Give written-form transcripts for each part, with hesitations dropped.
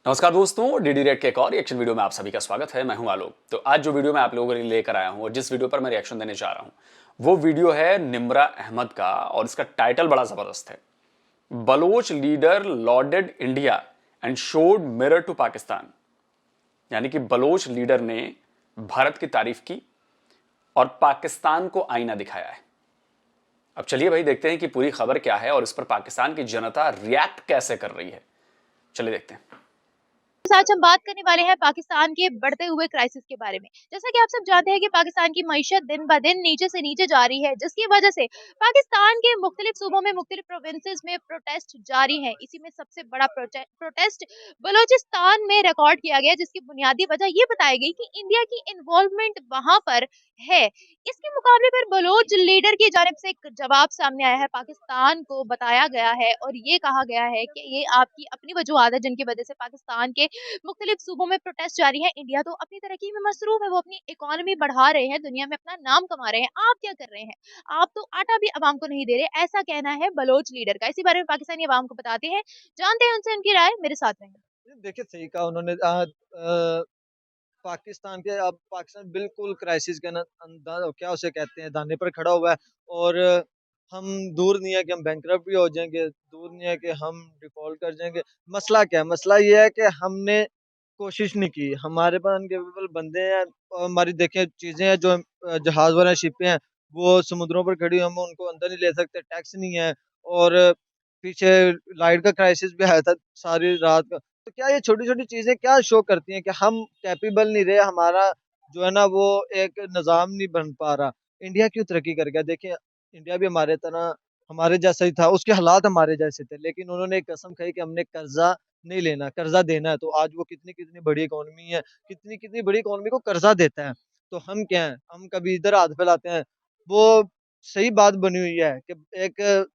नमस्कार दोस्तों, DD red के एक और रिएक्शन वीडियो में आप सभी का स्वागत है। मैं हूं आलोक। तो आज जो वीडियो मैं आप लोगों के लिए लेकर आया हूं और जिस वीडियो पर मैं रिएक्शन देने जा रहा हूं वो वीडियो है निम्रा अहमद का और इसका टाइटल बड़ा जबरदस्त है। Baloch leader lauded India and showed mirror to Pakistan. यानी कि बलोच लीडर ने भारत की तारीफ की और पाकिस्तान को आईना दिखाया है। अब चलिए भाई देखते हैं कि पूरी खबर क्या है और इस पर पाकिस्तान की जनता रिएक्ट कैसे कर रही है। चलिए देखते हैं। आज हम बात करने वाले हैं पाकिस्तान के बढ़ते हुए क्राइसिस के बारे में। जैसा कि आप सब जानते हैं कि पाकिस्तान की मईशत दिन ब दिन नीचे से नीचे जा रही है, जिसकी वजह से पाकिस्तान के मुख्तलिफ सूबों में मुख्तलिफ प्रोविंसेस में प्रोटेस्ट जारी है। इसी में सबसे बड़ा प्रोटेस्ट बलूचिस्तान में रिकॉर्ड किया गया, जिसकी बुनियादी वजह ये बताई गई कि इंडिया की इन्वॉल्वमेंट वहां पर है। इसके मुकाबले पर बलोच लीडर की जानिब से एक जवाब सामने आया है। पाकिस्तान को बताया गया है और ये कहा गया है कि ये आपकी अपनी वजूहत है जिनकी वजह से पाकिस्तान के मुख्तलिफ सूबों में प्रोटेस्ट जारी है। इंडिया तो अपनी तरक्की में मसरूफ है, वो अपनी इकोनॉमी बढ़ा रहे हैं, दुनिया में अपना नाम कमा रहे हैं। आप क्या कर रहे हैं? आप तो आटा भी अवाम को नहीं दे रहे। ऐसा कहना है बलोच लीडर का। इसी बारे में पाकिस्तानी अवाम को बताते हैं, जानते हैं उनसे उनकी राय। मेरे साथ रहेंगे। देखिए सही कहा उन्होंने पाकिस्तान के अब पाकिस्तान बिल्कुल क्राइसिस के क्या उसे कहते हैं दाने पर खड़ा हुआ है। और हम दूर नहीं है कि हम बैंकरप्ट भी हो जाएंगे, दूर नहीं है कि हम डिफॉल्ट कर जाएंगे। मसला क्या है? मसला ये है कि हमने कोशिश नहीं की। हमारे पास अनकेपेबल बंदे हैं और हमारी देखें चीजें हैं जो जहाज वाले शिपें हैं वो समुद्रों पर खड़ी हुई, हम उनको अंदर नहीं ले सकते, टैक्स नहीं है। और पीछे लाइट का क्राइसिस भी आया था सारी रात का। तो क्या ये छोटी-छोटी चीज़ें क्या शो करती हैं कि हम कैपेबल नहीं रहे, हमारा जो है ना वो एक निज़ाम नहीं बन पा रहा। इंडिया क्यों तरक्की कर गया? देखिए, इंडिया भी हमारे तरह हमारे जैसा ही था, उसके हालात हमारे जैसे थे, लेकिन उन्होंने एक कसम खाई कि हमने कर्ज़ा नहीं लेना, कर्ज़ा देना है। तो आज वो कितनी-कितनी बड़ी इकॉनमी है, कितनी-कितनी बड़ी इकॉनमी को कर्ज़ा देता है। तो हम क्या हैं? हम कभी इधर हाथ फैलाते हैं। वो सही बात बनी हुई है कि एक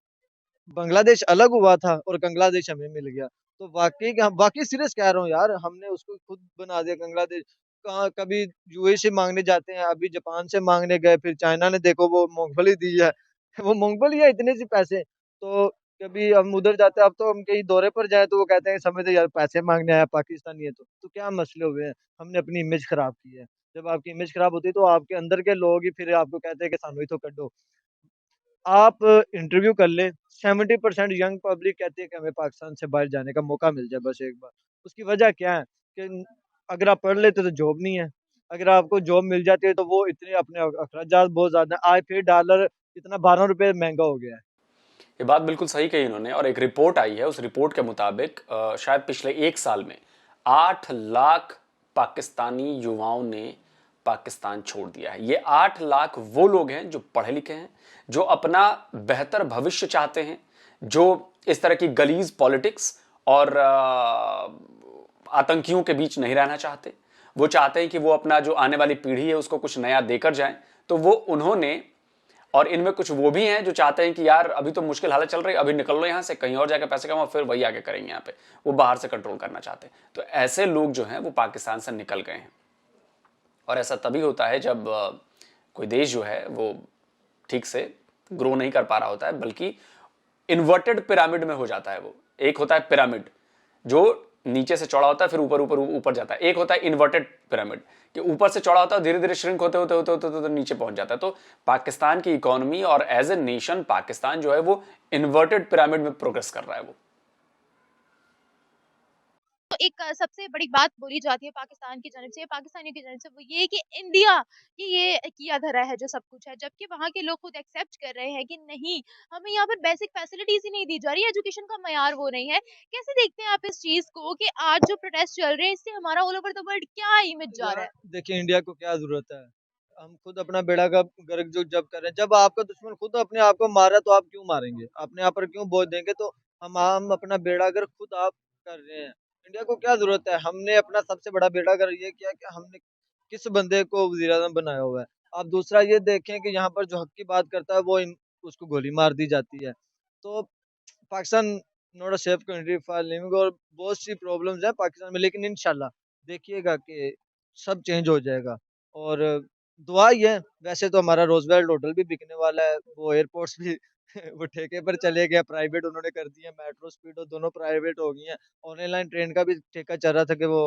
बांग्लादेश अलग हुआ था और कंग्लादेश हमें मिल गया। तो वाक़ई सीरियस कह रहा हूँ यार, हमने उसको खुद बना दिया कंग्लादेश। कहाँ कभी यूएई से माँगने जाते हैं, अभी जापान से माँगने गए, फिर चाइना ने देखो वो मूँगफली दी है। वो मूँगफली है इतने से पैसे। तो कभी हम उधर जाते हैं, अब तो हम कहीं दौरे पर जाएँ तो वो कहते हैं समझ यार पैसे माँगने आया पाकिस्तानी है तो। तो क्या मसले हुए हैं? हमने अपनी इमेज खराब की है। जब आपकी इमेज खराब होती है तो आपके अंदर के लोग ही फिर आपको कहते हैं कि सानू इथों कड्डो। आप इंटरव्यू कर लें, 70% यंग पब्लिक कहती है कि हमें पाकिस्तान से बाहर जाने का मौका मिल जाए बस एक बार। उसकी वजह क्या है कि अगर आप पढ़ लेते तो जॉब नहीं है, अगर आपको जॉब मिल जाती है तो वो इतने अपने अखराजात बहुत ज़्यादा हैं। आज फिर डॉलर इतना ₹12 महँगा हो गया है। ये बात बिल्कुल सही कही इन्होंने और एक रिपोर्ट आई है। उस रिपोर्ट के मुताबिक शायद पिछले एक साल में 8 लाख पाकिस्तानी युवाओं ने पाकिस्तान छोड़ दिया है। ये 8 लाख वो लोग हैं जो पढ़े लिखे हैं, जो अपना बेहतर भविष्य चाहते हैं, जो इस तरह की गलीज पॉलिटिक्स और आतंकियों के बीच नहीं रहना चाहते। वो चाहते हैं कि वो अपना जो आने वाली पीढ़ी है उसको कुछ नया देकर जाएं। तो वो उन्होंने और इनमें कुछ वो भी हैं जो चाहते हैं कि यार अभी तो मुश्किल हालत चल रही है, अभी निकल लो यहाँ से, कहीं और जाकर पैसे कमाओ, फिर वही आगे करेंगे। यहाँ पे वो बाहर से कंट्रोल करना चाहते हैं। तो ऐसे लोग जो हैं वो पाकिस्तान से निकल गए हैं। और ऐसा तभी होता है जब कोई देश जो है वो ठीक से ग्रो नहीं कर पा रहा होता है, बल्कि इन्वर्टेड पिरामिड में हो जाता है। वो एक होता है पिरामिड जो नीचे से चौड़ा होता है, फिर ऊपर ऊपर ऊपर जाता है। एक होता है इन्वर्टेड पिरामिड कि ऊपर से चौड़ा होता है, धीरे धीरे श्रिंक होते होते होते होते होते नीचे पहुंच जाता है। तो पाकिस्तान की इकोनॉमी और एज ए नेशन पाकिस्तान जो है वो इन्वर्टेड पिरामिड में प्रोग्रेस कर रहा है वो। तो एक सबसे बड़ी बात बोली जाती है पाकिस्तान की जानिब से, पाकिस्तानियों की जानिब से, वो ये है कि इंडिया की ये किया धरा है जो सब कुछ है, जबकि वहाँ के लोग खुद एक्सेप्ट कर रहे हैं कि नहीं, हमें यहाँ पर बेसिक फैसिलिटीज ही नहीं दी जा रही, एजुकेशन का मयार वो नहीं है। कैसे देखते हैं आप इस चीज को कि आज जो प्रोटेस्ट चल रहे हैं इससे हमारा ऑल ओवर द वर्ल्ड क्या इमेज जा रहा यार है? देखिए इंडिया को क्या ज़रूरत है? हम खुद अपना बेड़ा गर्क जो जब कर रहे हैं, जब आपका दुश्मन खुद अपने आप को मार रहा है तो आप क्यों मारेंगे? अपने आप पर क्यों बोझ देंगे? तो हम अपना बेड़ा गर्क खुद आप कर रहे हैं। इंडिया को क्या ज़रूरत है? हमने अपना सबसे बड़ा बेड़ा गर्क ये किया कि हमने किस बंदे को वज़ीर-ए-आज़म बनाया हुआ है। आप दूसरा ये देखें कि यहाँ पर जो हक की बात करता है वो उसको गोली मार दी जाती है। तो Pakistan not a safe country for living और बहुत सी प्रॉब्लम्स हैं पाकिस्तान में, लेकिन इंशाल्लाह देखिएगा कि सब चेंज हो जाएगा। और दुआ ही है। वैसे तो हमारा रोज़वेल्ट होटल भी बिकने वाला है, वो एयरपोर्ट्स भी वो ठेके पर चले गए, प्राइवेट उन्होंने कर दिया, मेट्रो स्पीडो दोनों प्राइवेट हो गई हैं। ऑरेंज लाइन ट्रेन का भी ठेका चल रहा था कि वो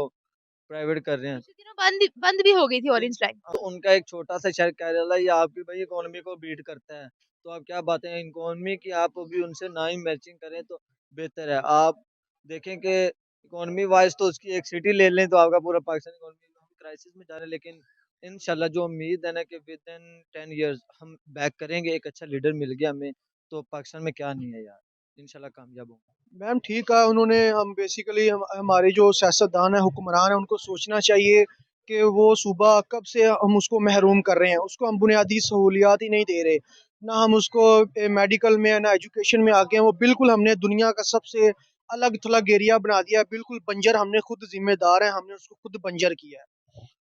प्राइवेट कर रहे हैं। पिछले दिनों बंद भी हो गई थी ऑरेंज लाइन। तो उनका एक छोटा-सा शहर केरला ये आपकी भाई इकोनॉमी को बीट करता है। तो आप क्या बातें हैं इकोनॉमी की आप अभी उनसे ना ही मैचिंग करें तो बेहतर है। आप देखें कि इकोनॉमी वाइज़ तो उसकी एक सिटी ले लें तो आपका पूरा पाकिस्तान इकोनॉमी हम क्राइसिस में जा रहे हैं लेकिन इंशाल्लाह जो उम्मीद है ना कि विदिन 10 इयर्स हम बैक करेंगे, एक अच्छा लीडर मिल गया हमें, तो पाकिस्तान में क्या नहीं है यार। इंशाल्लाह कामयाब होंगे। मैम ठीक है, उन्होंने हम बेसिकली हमारे जो सियासतदान हैं, हुक्मरान हैं, उनको सोचना चाहिए कि वो सूबा कब से हम उसको महरूम कर रहे हैं, उसको हम बुनियादी सहूलियात ही नहीं दे रहे, ना हम उसको मेडिकल में ना एजुकेशन में आगे हैं। वो बिल्कुल हमने दुनिया का सबसे अलग थलग एरिया बना दिया, बिल्कुल बंजर, हमने खुद जिम्मेदार हैं, हमने उसको खुद बंजर किया है।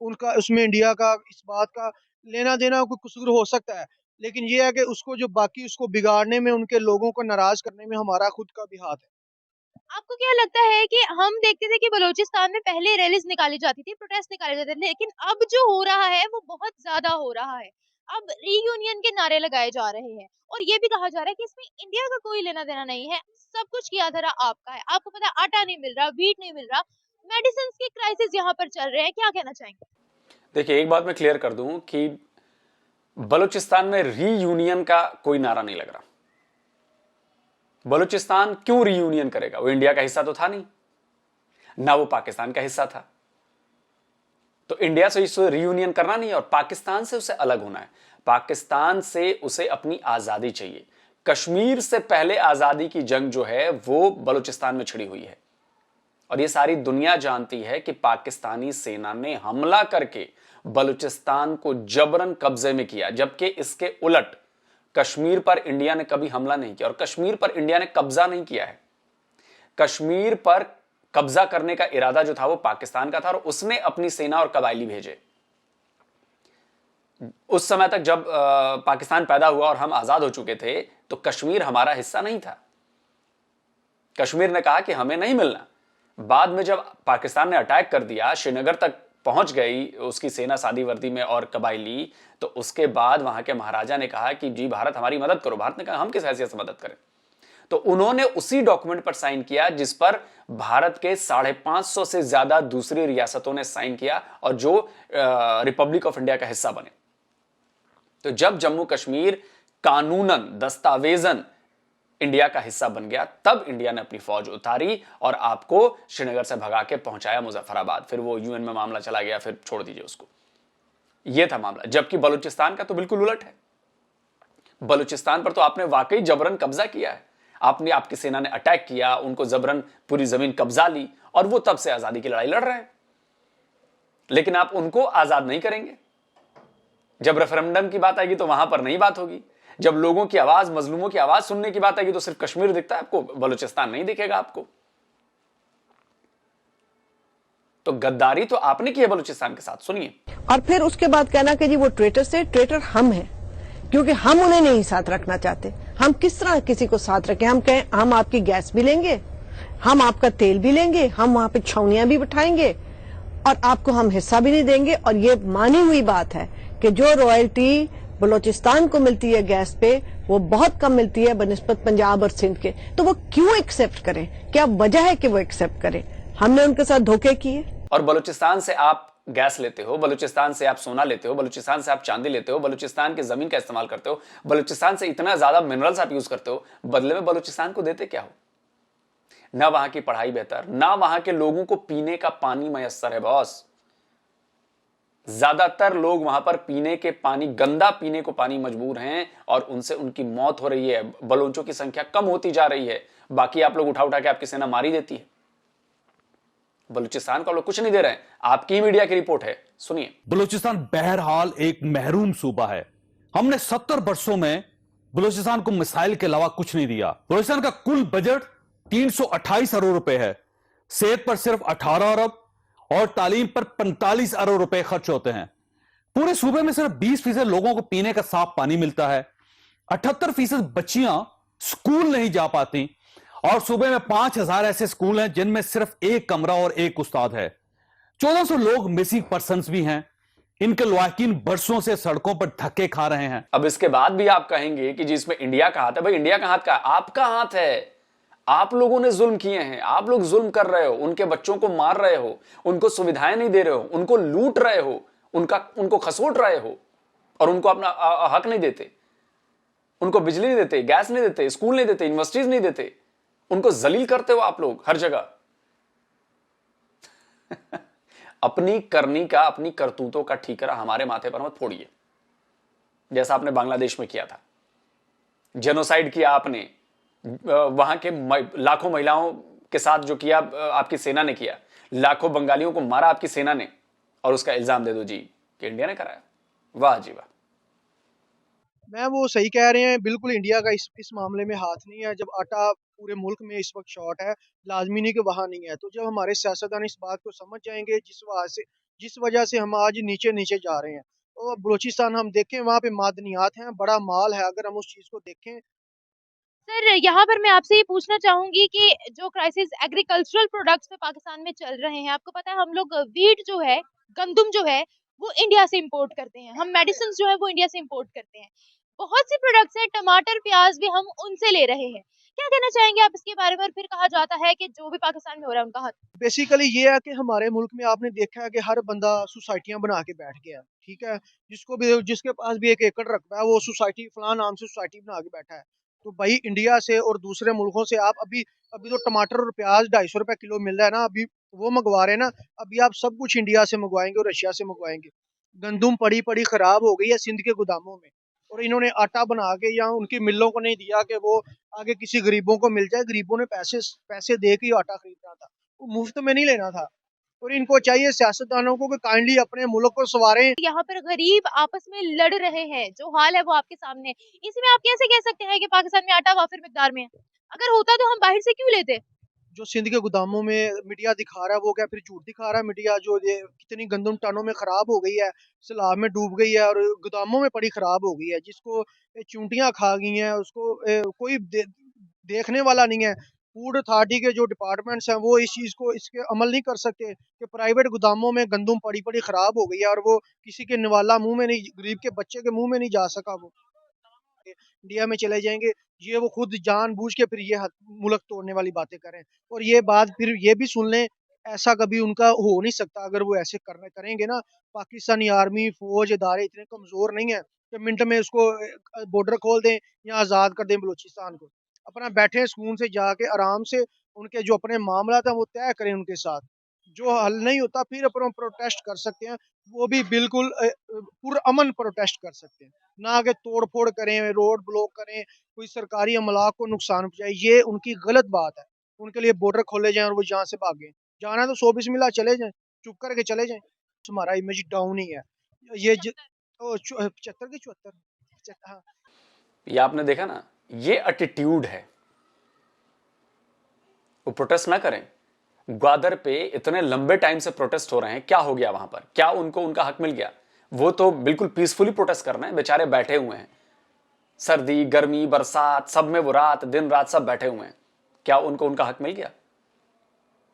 उनका उसमें इंडिया का इस बात का लेना देना कोई कसूर हो सकता है, लेकिन ये है कि उसको जो बाकी उसको बिगाड़ने में, उनके लोगों को नाराज करने में हमारा खुद का भी हाथ है। आपको क्या लगता है कि हम देखते थे कि बलूचिस्तान में पहले रैलीज निकाली जाती थी, प्रोटेस्ट निकाले जाते थे, लेकिन अब जो हो रहा है वो बहुत ज्यादा हो रहा है। अब रीयूनियन के नारे लगाए जा रहे हैं और ये भी कहा जा रहा है कि इसमें इंडिया का कोई लेना देना नहीं है, सब कुछ किया धरा आपका है। आपको पता है आटा नहीं मिल रहा, व्हीट नहीं मिल रहा, मेडिसिन के क्राइसिस यहाँ पर चल रहे हैं, क्या कहना चाहेंगे? देखिए, एक बात मैं क्लियर कर दूं कि बलूचिस्तान में रीयूनियन का कोई नारा नहीं लग रहा। बलूचिस्तान क्यों रीयूनियन करेगा? वो इंडिया का हिस्सा तो था नहीं, ना वो पाकिस्तान का हिस्सा था। तो इंडिया से इसे रीयूनियन करना नहीं है और पाकिस्तान से उसे अलग होना है। पाकिस्तान से उसे अपनी आजादी चाहिए। कश्मीर से पहले आजादी की जंग जो है वो बलूचिस्तान में छिड़ी हुई है और ये सारी दुनिया जानती है कि पाकिस्तानी सेना ने हमला करके बलूचिस्तान को जबरन कब्जे में किया, जबकि इसके उलट कश्मीर पर इंडिया ने कभी हमला नहीं किया और कश्मीर पर इंडिया ने कब्जा नहीं किया है। कश्मीर पर कब्जा करने का इरादा जो था वो पाकिस्तान का था और उसने अपनी सेना और कबायली भेजे। उस समय तक जब पाकिस्तान पैदा हुआ और हम आजाद हो चुके थे तो कश्मीर हमारा हिस्सा नहीं था। कश्मीर ने कहा कि हमें नहीं मिलना। बाद में जब पाकिस्तान ने अटैक कर दिया, श्रीनगर तक पहुंच गई उसकी सेना सादी वर्दी में और कबायली, तो उसके बाद वहां के महाराजा ने कहा कि जी भारत हमारी मदद करो। भारत ने कहा हम किस हैसियत से मदद करें? तो उन्होंने उसी डॉक्यूमेंट पर साइन किया जिस पर भारत के 550 से ज्यादा दूसरी रियासतों ने साइन किया और जो रिपब्लिक ऑफ इंडिया का हिस्सा बने। तो जब जम्मू कश्मीर कानूनन दस्तावेजन इंडिया का हिस्सा बन गया, तब इंडिया ने अपनी फौज उतारी और आपको श्रीनगर से भगा के पहुंचाया मुजफ्फराबाद। फिर वो यूएन में मामला चला गया, फिर छोड़ दीजिए उसको। यह था मामला। जबकि बलूचिस्तान का तो बिल्कुल उलट है। बलूचिस्तान पर तो आपने वाकई जबरन कब्जा किया है। आपने, आपकी सेना ने अटैक किया, उनको जबरन पूरी जमीन कब्जा ली और वो तब से आजादी की लड़ाई लड़ रहे हैं। लेकिन आप उनको आजाद नहीं करेंगे। जब रेफरेंडम की बात आएगी तो वहां पर नहीं बात होगी। जब लोगों की आवाज, मजलूमों की आवाज सुनने की बात आएगी तो सिर्फ कश्मीर दिखता है आपको, बलूचिस्तान नहीं दिखेगा आपको। तो गद्दारी तो आपने की है बलूचिस्तान के साथ। सुनिए। और फिर उसके बाद कहना कि जी वो ट्रेटर से, ट्रेटर हम हैं क्योंकि हम उन्हें नहीं साथ रखना चाहते। हम किस तरह किसी को साथ रखें? हम कहें हम आपकी गैस भी लेंगे, हम आपका तेल भी लेंगे, हम वहां पे छावनियां भी बिठाएंगे और आपको हम हिस्सा भी नहीं देंगे। और ये मानी हुई बात है कि जो रॉयल्टी बलूचिस्तान को मिलती है गैस पे वो बहुत कम मिलती है बनिस्बत पंजाब और सिंध के। तो वो क्यों एक्सेप्ट करें? क्या वजह है कि वो एक्सेप्ट करें? हमने उनके साथ धोखे किए। और बलूचिस्तान से आप गैस लेते हो, बलूचिस्तान से आप सोना लेते हो, बलूचिस्तान से आप चांदी लेते हो, बलूचिस्तान की जमीन का इस्तेमाल करते हो, बलूचिस्तान से इतना ज्यादा मिनरल्स आप यूज करते हो, बदले में बलूचिस्तान को देते क्या हो? ना वहां की पढ़ाई बेहतर, ना वहां के लोगों को पीने का पानी मयस्सर है बॉस। ज्यादातर लोग वहां पर पीने के पानी, गंदा पीने को पानी मजबूर हैं और उनसे उनकी मौत हो रही है। बलोचों की संख्या कम होती जा रही है। बाकी आप लोग उठा उठा के आपकी सेना मारी देती है। बलूचिस्तान को लोग कुछ नहीं दे रहे हैं। आपकी मीडिया की रिपोर्ट है, सुनिए। बलूचिस्तान बहरहाल एक महरूम सूबा है। हमने 70 वर्षों में बलूचिस्तान को मिसाइल के अलावा कुछ नहीं दिया। बलूचिस्तान का कुल बजट 328 अरब रुपए है। सेहत पर सिर्फ 18 अरब और तालीम पर 45 अरब रुपए खर्च होते हैं। पूरे सूबे में सिर्फ 20% लोगों को पीने का साफ पानी मिलता है। 78% बच्चियां स्कूल नहीं जा पाती और सूबे में 5000 ऐसे स्कूल हैं जिनमें सिर्फ एक कमरा और एक उस्ताद है। 1400 लोग मिसिंग पर्सन्स भी हैं। इनके लवाकिन बरसों से सड़कों पर धक्के खा रहे हैं। अब इसके बाद भी आप कहेंगे कि जिसमें इंडिया का हाथ है, भाई इंडिया का हाथ का आपका हाथ है। आप लोगों ने जुल्म किए हैं, आप लोग जुल्म कर रहे हो, उनके बच्चों को मार रहे हो, उनको सुविधाएं नहीं दे रहे हो, उनको लूट रहे हो, उनको खसोट रहे हो और उनको अपना हक नहीं देते, उनको बिजली नहीं देते, गैस नहीं देते, स्कूल नहीं देते, यूनिवर्सिटीज नहीं देते, उनको जलील करते हो आप लोग हर जगह। अपनी करनी का, अपनी करतूतों का ठीकरा हमारे माथे पर मत फोड़िए, जैसा आपने बांग्लादेश में किया था। जेनोसाइड किया आपने, वहां के लाखों महिलाओं के साथ जो किया आपकी सेना ने किया, लाखों बंगालियों को मारा आपकी सेना ने, और उसका इल्जाम दे दो जी कि इंडिया ने कराया। वाह जी वाह। मैम वो सही कह रहे हैं, बिल्कुल इंडिया का इस मामले में हाथ नहीं है। जब आटा पूरे मुल्क में इस वक्त शॉर्ट है, लाजमी नहीं कि वहाँ नहीं है। तो जब हमारे सियासतदान इस बात को समझ जाएंगे, जिस वजह से हम आज नीचे नीचे जा रहे हैं, तो बलूचिस्तान हम देखें, वहाँ पे मादनियात हैं, बड़ा माल है। अगर हम उस चीज़ को देखें, सर यहाँ पर मैं आपसे ये पूछना चाहूंगी कि जो क्राइसिस एग्रीकल्चरल प्रोडक्ट्स पे पाकिस्तान में चल रहे हैं, आपको पता है हम लोग वीट जो है, गंदुम जो है, वो इंडिया से इंपोर्ट करते हैं, हम मेडिसिन जो है वो इंडिया से इंपोर्ट करते हैं, बहुत सी प्रोडक्ट्स हैं, टमाटर प्याज भी हम उनसे ले रहे हैं। क्या कहना चाहेंगे आप इसके बारे में? और फिर कहा जाता है कि जो भी पाकिस्तान में हो रहा है उनका हाथ। बेसिकली ये है कि हमारे मुल्क में आपने देखा है कि हर बंदा सोसाइटियाँ बना के बैठ गया है, ठीक है। जिसके पास भी 1 एकड़ रकबा है, वो सोसाइटी फलां नाम से सोसाइटी बना के बैठा है। तो भाई इंडिया से और दूसरे मुल्कों से आप अभी अभी तो टमाटर और प्याज 250 रुपए किलो मिल रहा है ना, अभी वो मंगवा रहे हैं ना। अभी आप सब कुछ इंडिया से मंगवाएंगे और रशिया से मंगवाएंगे। गंदुम पड़ी पड़ी खराब हो गई है सिंध के गोदामों में, और इन्होंने आटा बना के या उनकी मिलों को नहीं दिया कि वो आगे किसी गरीबों को मिल जाए। गरीबों ने पैसे पैसे दे के ही आटा खरीदना था, वो मुफ्त में नहीं लेना था। और इनको चाहिए सियासतदानों को कि काइंडली अपने मुल्क को संवारें। यहाँ पर गरीब आपस में लड़ रहे हैं, जो हाल है वो आपके सामने है। इसमें आप कैसे कह सकते हैं कि पाकिस्तान में आटा वाफिर मिकदार में है? अगर होता तो हम बाहर से क्यों लेते? जो सिंध के गोदामों में मीडिया दिखा रहा है, वो क्या फिर झूठ दिखा रहा है मीडिया? जो ये कितनी गंदम टनों में खराब हो गई है, सैलाब में डूब गई है और गोदामों में पड़ी खराब हो गई है, जिसको चूंटियां खा गई हैं, उसको कोई देखने वाला नहीं है। फूड अथॉरिटी के जो डिपार्टमेंट्स हैं वो इस चीज़ को इसके अमल नहीं कर सकते कि प्राइवेट गोदामों में गंदम पड़ी पड़ी खराब हो गई है और वो किसी के निवाला मुंह में नहीं, गरीब के बच्चे के मुंह में नहीं जा सका। वो इंडिया में चले जाएंगे, ये वो खुद जानबूझ के फिर ये मुल्क तोड़ने वाली बातें करें। और ये बात फिर ये भी सुन लें, ऐसा कभी उनका हो नहीं सकता अगर वो ऐसे करेंगे ना। पाकिस्तानी आर्मी फौज इदारे इतने कमज़ोर नहीं है कि मिनट में उसको बॉर्डर खोल दें या आज़ाद कर दें बलूचिस्तान को। अपना बैठे सुकून से जाके आराम से उनके जो अपने मामला था वो तय करें उनके साथ। जो हल नहीं होता फिर अपन प्रोटेस्ट कर सकते हैं, वो भी बिल्कुल पुरअमन प्रोटेस्ट कर सकते हैं, ना कि तोड़ फोड़ करें, रोड ब्लॉक करें, कोई सरकारी अमला को नुकसान पहुंचाए। ये उनकी गलत बात है। उनके लिए बॉर्डर खोले जाएं और वो यहाँ से भागें। जाना है तो 100 बिस्मिल्लाह चले जाएं, चुप करके चले जाएं। हमारा इमेज डाउन ही है। ये 75 के 74। हाँ। ये आपने देखा ना, ये एटीट्यूड है। वो प्रोटेस्ट ना करें। ग्वादर पे इतने लंबे टाइम से प्रोटेस्ट हो रहे हैं, क्या हो गया वहां पर? क्या उनको उनका हक मिल गया? वो तो बिल्कुल पीसफुली प्रोटेस्ट कर रहे हैं, बेचारे बैठे हुए हैं, सर्दी गर्मी बरसात सब में वो रात दिन रात सब बैठे हुए हैं। क्या उनको उनका हक मिल गया?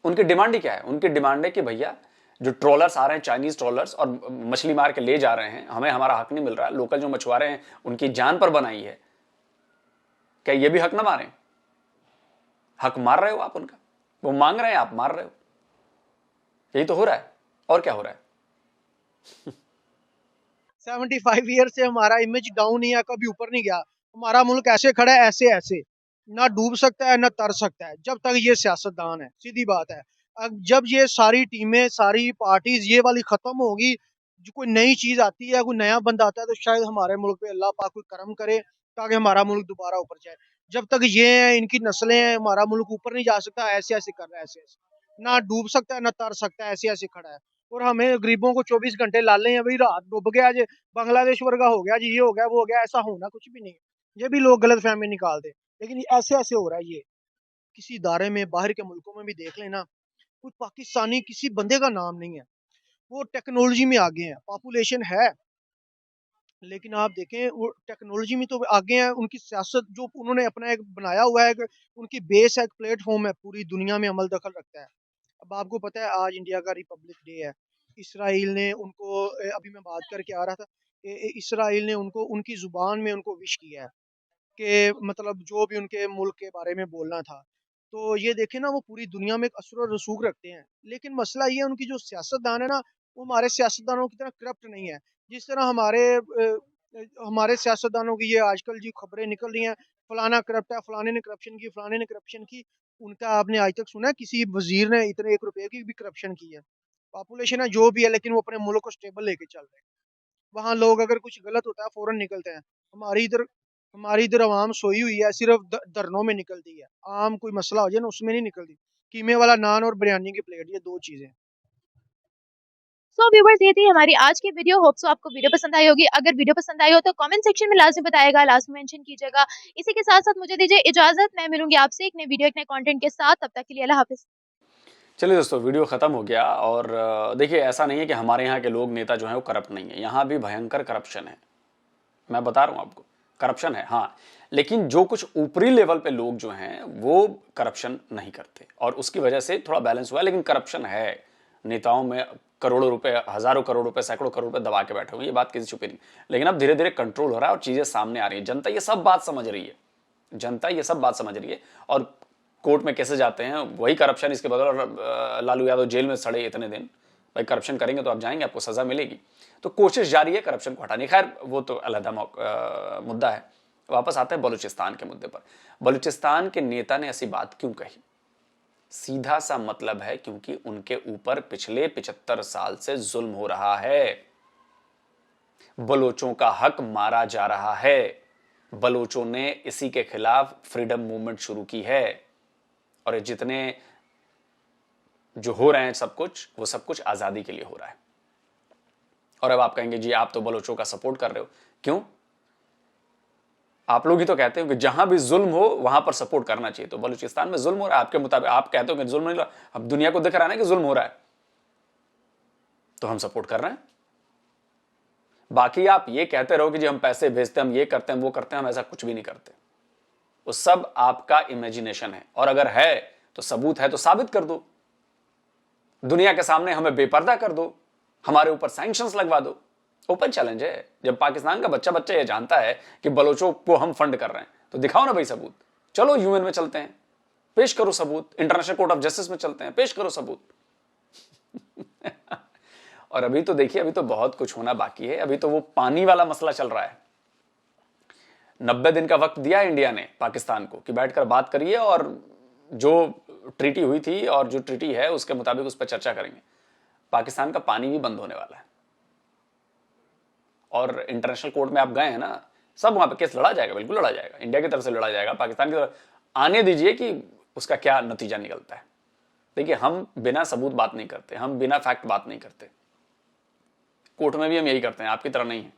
उनकी डिमांड ही क्या है? उनकी डिमांड है कि भैया जो ट्रोलर्स आ रहे हैं, चाइनीज ट्रोलर्स, और मछली मार के ले जा रहे हैं, हमें हमारा हक नहीं मिल रहा। लोकल जो मछुआरे हैं उनकी जान पर बनाई है, क्या ये भी हक ना मारें? हक मार रहे हो आप उनका, वो मांग रहे हैं, आप मार रहे हो। यही तो हो रहा है, और क्या हो रहा है? 75 ईयर से हमारा इमेज डाउन ही है, कभी ऊपर नहीं गया। हमारा मुल्क ऐसे खड़ा है, ऐसे ऐसे, ना डूब सकता है ना तर सकता है जब तक ये सियासतदान है। सीधी बात है। अब जब ये सारी टीमें, सारी पार्टीज ये वाली खत्म होगी, जो कोई नई चीज आती है, कोई नया बंदा आता है, तो शायद हमारे मुल्क पे अल्लाह पाक कोई करम करे ताकि हमारा मुल्क दोबारा ऊपर जाए। जब तक ये है, इनकी नस्लें हैं, हमारा मुल्क ऊपर नहीं जा सकता। ऐसे ऐसे कर रहा है, ऐसे ऐसे, ना डूब सकता है ना तर सकता है, ऐसे ऐसे खड़ा है। और हमें गरीबों को 24 घंटे लाले हैं, भाई रात डूब गया जी, बांग्लादेश वर्गा हो गया जी, ये हो गया वो हो गया। ऐसा होना कुछ भी नहीं है। ये भी लोग गलत फहमी निकाल दे, लेकिन ये ऐसे ऐसे हो रहा है। ये किसी इदारे में, बाहर के मुल्कों में भी देख लेना, कोई पाकिस्तानी किसी बंदे का नाम नहीं है। वो टेक्नोलॉजी में आगे हैं, पॉपुलेशन है, लेकिन आप देखें वो टेक्नोलॉजी में तो आगे हैं। उनकी सियासत जो उन्होंने अपना एक बनाया हुआ है, उनकी बेस है, एक प्लेटफॉर्म है, पूरी दुनिया में अमल दखल रखता है। अब आपको पता है आज इंडिया का रिपब्लिक डे है। इसराइल ने उनको अभी मैं बात करके आ रहा था, इसराइल ने उनको उनकी ज़ुबान में उनको विश किया है कि मतलब जो भी उनके मुल्क के बारे में बोलना था। तो ये देखें ना, वो पूरी दुनिया में एक असर और रसूख रखते हैं। लेकिन मसला ये है, उनकी जो सियासतदान है ना, वो हमारे सियासतदानों की तरह करप्ट नहीं है। जिस तरह हमारे सियासतदानों की ये आजकल जी खबरें निकल रही हैं, फलाना करप्ट है, फलाने ने करप्शन की, फलाने ने करप्शन की। उनका आपने आज तक सुना है किसी वज़ीर ने इतने 1 रुपए की भी करप्शन की है? पॉपुलेशन है जो भी है, लेकिन वो अपने मुल्क को स्टेबल लेके चल रहे हैं। वहाँ लोग अगर कुछ गलत होता है फ़ौरन निकलते हैं। हमारी इधर अवाम सोई हुई है, सिर्फ़ धरनों में निकलती है। आम कोई मसला हो जाए ना, उसमें नहीं निकलती। कीमे वाला नान और बिरयानी की प्लेट, ये 2 चीज़ें हैं। सो व्यूवर्स, ये थी हमारी आज की वीडियो। होप सो आपको वीडियो पसंद आई होगी। अगर वीडियो पसंद आई हो तो कमेंट सेक्शन में लाजमी बताएगा, लास्ट में मेंशन कीजिएगा। इसी के साथ साथ मुझे दीजिए इजाजत। मैं मिलूंगी आपसे एक नई वीडियो, एक नए कंटेंट के साथ। तब तक के लिए अल्लाह हाफिज। चलिए दोस्तों, वीडियो ख़त्म हो गया। और देखिए, ऐसा नहीं है कि हमारे यहाँ के लोग, नेता जो हैं वो करप्ट नहीं है। यहाँ भी भयंकर करप्शन है, मैं बता रहा हूँ आपको, करप्शन है हाँ। लेकिन जो कुछ ऊपरी लेवल पे लोग जो हैं वो करप्शन नहीं करते, और उसकी वजह से थोड़ा बैलेंस हुआ है। लेकिन करप्शन है, नेताओं में करोड़ों रुपए, हजारों करोड़ रुपए, सैकड़ों करोड़ रुपए दबा के बैठे हुए, ये बात किसी छुपी नहीं। लेकिन अब धीरे धीरे कंट्रोल हो रहा है और चीजें सामने आ रही है। जनता ये सब बात समझ रही है, जनता ये सब बात समझ रही है। और कोर्ट में कैसे जाते हैं, वही करप्शन इसके बदल। और लालू यादव जेल में सड़े इतने दिन, भाई करप्शन करेंगे तो आप जाएंगे, आपको सजा मिलेगी। तो कोशिश जारी है करप्शन को हटाने। खैर वो तो अलहदा मुद्दा है। वापस आते हैं बलूचिस्तान के मुद्दे पर। बलूचिस्तान के नेता ने ऐसी बात क्यों कही? सीधा सा मतलब है क्योंकि उनके ऊपर पिछले 75 साल से जुल्म हो रहा है, बलोचों का हक मारा जा रहा है। बलोचों ने इसी के खिलाफ फ्रीडम मूवमेंट शुरू की है, और ये जितने जो हो रहे हैं सब कुछ, वो सब कुछ आजादी के लिए हो रहा है। और अब आप कहेंगे जी आप तो बलोचों का सपोर्ट कर रहे हो, क्यों? आप लोग ही तो कहते हो कि जहां भी जुल्म हो वहां पर सपोर्ट करना चाहिए। तो बलूचिस्तान में जुल्म हो रहा है आपके मुताबिक, आप कहते हो कि जुल्म नहीं हो रहा, अब दुनिया को दिख रहा है ना कि जुल्म हो रहा है, तो हम सपोर्ट कर रहे हैं। बाकी आप ये कहते रहो कि जी हम पैसे भेजते हैं, हम ये करते हैं, वो करते हैं, हम ऐसा कुछ भी नहीं करते। वो सब आपका इमेजिनेशन है, और अगर है तो सबूत है तो साबित कर दो, दुनिया के सामने हमें बेपर्दा कर दो, हमारे ऊपर सैंक्शंस लगवा दो। ओपन चैलेंज है। जब पाकिस्तान का बच्चा बच्चा ये जानता है कि बलोचों को हम फंड कर रहे हैं, तो दिखाओ ना भाई सबूत। चलो यूएन में चलते हैं, पेश करो सबूत। इंटरनेशनल कोर्ट ऑफ जस्टिस में चलते हैं, पेश करो सबूत। और अभी तो देखिए, अभी तो बहुत कुछ होना बाकी है। अभी तो वो पानी वाला मसला चल रहा है। 90 दिन का वक्त दिया इंडिया ने पाकिस्तान को कि बैठकर बात करिए, और जो ट्रीटी हुई थी और जो ट्रीटी है उसके मुताबिक उस पर चर्चा करेंगे। पाकिस्तान का पानी भी बंद होने वाला है, और इंटरनेशनल कोर्ट में आप गए हैं ना, सब वहां पे केस लड़ा जाएगा, बिल्कुल लड़ा जाएगा। इंडिया की तरफ से लड़ा जाएगा, पाकिस्तान की तरफ आने दीजिए कि उसका क्या नतीजा निकलता है। देखिए, हम बिना सबूत बात नहीं करते, हम बिना फैक्ट बात नहीं करते। कोर्ट में भी हम यही करते हैं, आपकी तरह नहीं है।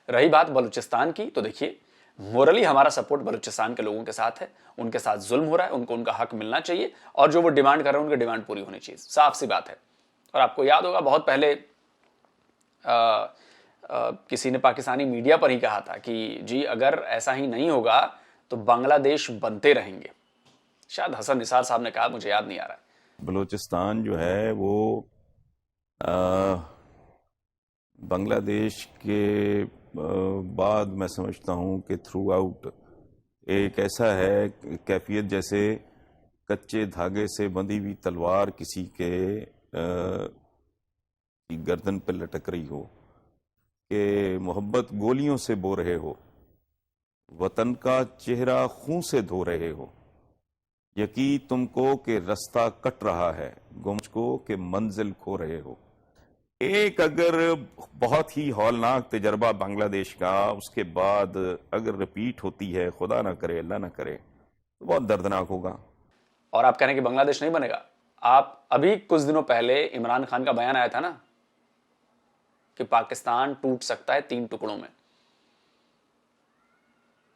रही बात बलूचिस्तान की, तो देखिए मोरली हमारा सपोर्ट बलूचिस्तान के लोगों के साथ है। उनके साथ जुल्म हो रहा है, उनको उनका हक मिलना चाहिए, और जो वो डिमांड कर रहे हैं उनकी डिमांड पूरी होनी चाहिए, साफ सी बात है। और आपको याद होगा बहुत पहले किसी ने पाकिस्तानी मीडिया पर ही कहा था कि जी अगर ऐसा ही नहीं होगा तो बांग्लादेश बनते रहेंगे। शायद हसन निसार साहब ने कहा, मुझे याद नहीं आ रहा है। बलूचिस्तान जो है वो बांग्लादेश के बाद मैं समझता हूँ कि थ्रू आउट एक ऐसा है कैफियत जैसे कच्चे धागे से बंधी हुई तलवार किसी के की गर्दन पर लटक रही हो, कि मोहब्बत गोलियों से बो रहे हो, वतन का चेहरा खून से धो रहे हो, यकीन तुमको कि रास्ता कट रहा है, गुमच को कि मंजिल खो रहे हो। एक अगर बहुत ही हौलनाक तजर्बा बांग्लादेश का उसके बाद अगर रिपीट होती है, खुदा ना करे अल्लाह ना करे, तो बहुत दर्दनाक होगा। और आप कह रहे हैं कि बांग्लादेश नहीं बनेगा। आप अभी कुछ दिनों पहले इमरान खान का बयान आया था ना कि पाकिस्तान टूट सकता है 3 टुकड़ों में।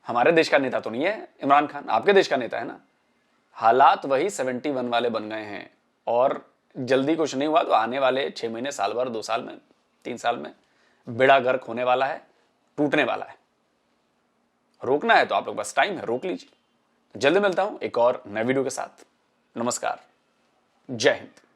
हमारे देश का नेता तो नहीं है इमरान खान, आपके देश का नेता है ना। हालात वही 71 वाले बन गए हैं, और जल्दी कुछ नहीं हुआ तो आने वाले 6 महीने, साल भर, 2 साल में, 3 साल में बेड़ा गर्क होने वाला है, टूटने वाला है। रोकना है तो आप लोग बस टाइम है, रोक लीजिए। जल्दी मिलता हूं एक और नए वीडियो के साथ। नमस्कार, जय हिंद।